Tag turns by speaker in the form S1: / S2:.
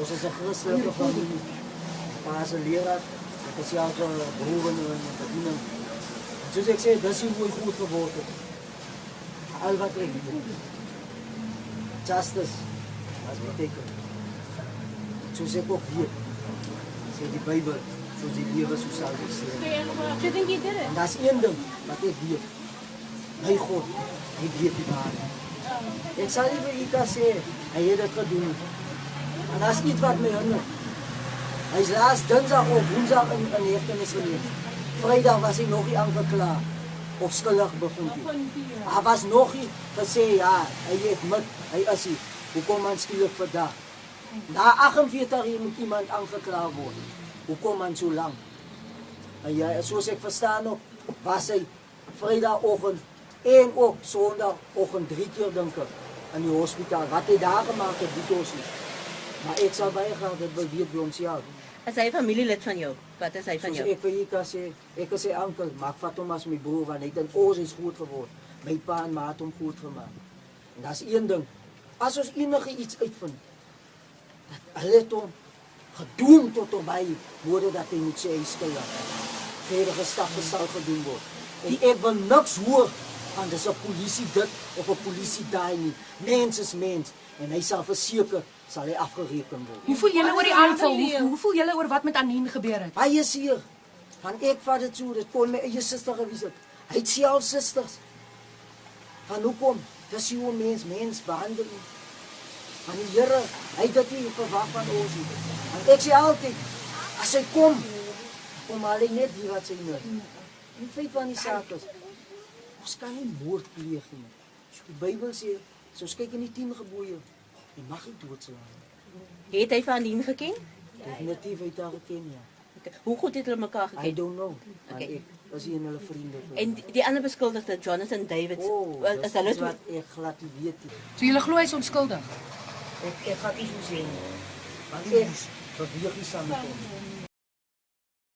S1: Ons is 'n Christelike familie. Pa is 'n leraar, ek is self 'n broer in 'n bediening. Soos ek sê, dis hoe ek goed geword het. Al wat ek doen. Justice, as beteken. Soos ek ook weet, sê die Bybel, soos die lewe so sal wees.
S2: Do you think you did it?
S1: En daar's een ding wat ek weet. My God, hy weet die waarheid. Ek sal nie vir u kan sê, hy het dit gedoen. En daar's iets wat my hinder. Hy is laas dinsdag of woensdag in hegtenis geneem. Vrydag was hy nog nie aangeklaar of skuldig bevind nie. Hij was nog nie gesê, ja, hy het met, hy is hier. Hoekom man skielik vandag? Na 48 jaar moet iemand aangeklaar word. Hoekom man so lang? En ja, soos ek verstaan nog, was hy vrydagoggend en ook sondagoggend 3 keer dink ek in die hospitaal. Wat hy daar gemaak het, weet ons nie. Maar ek sal baie graag dit wil weet by ons self.
S3: Is hy familielid van jou? Wat is hy van
S1: Soos
S3: jou?
S1: ek vir u kan sê, ek is sy ankel, maar ek vat hom as my broer, want hy het in ons is goed geword. My pa en ma het hom goed gemaakt. En dat is een ding. As ons enige iets uitvind, dat hulle het hom gedoen tot erbij, woorde dat hy moet sê, hy skuldig. Verder stappen sal gedoen word. En ek wil niks hoor, van dis 'n polisie dit, of 'n polisie daai nie. Mens is mens, en hy sal verseker, sal hy afgereken word.
S2: Hoe voel julle oor die aanval? Hoe voel julle oor wat met Anien gebeur het?
S1: Hy is hier. Van ek vat dit so, dit kon my eie suster gewees het. Hy het self susters. Van hoekom? Dis hoe mens behandel. Van die Here, hy het dit nie verwag van ons nie. Want ek sê altyd, as hy kom hy net hier wat sy nou. Die feit van die saak is, ons kan nie moord pleeg nie. Die Bybel sê, soos kyk in die 10 gebooie, jy mag nie doodslaan nie.
S3: Het hy van Anien geken?
S1: Definitief het hy haar geken, ja.
S3: Okay. Hoe goed het hulle mekaar
S1: I
S3: geken?
S1: don't know. Want
S3: Okay.
S1: ek was hier in hulle vriende.
S3: En die ander beskuldigde, Jonathan Davids, is hulle
S1: dis
S3: toe...
S1: wat ek glad nie weet nie.
S2: So julle glo hy is onskuldig?
S1: Ek gaan nie so sê nie. Want ek beweeg nie saam met hom.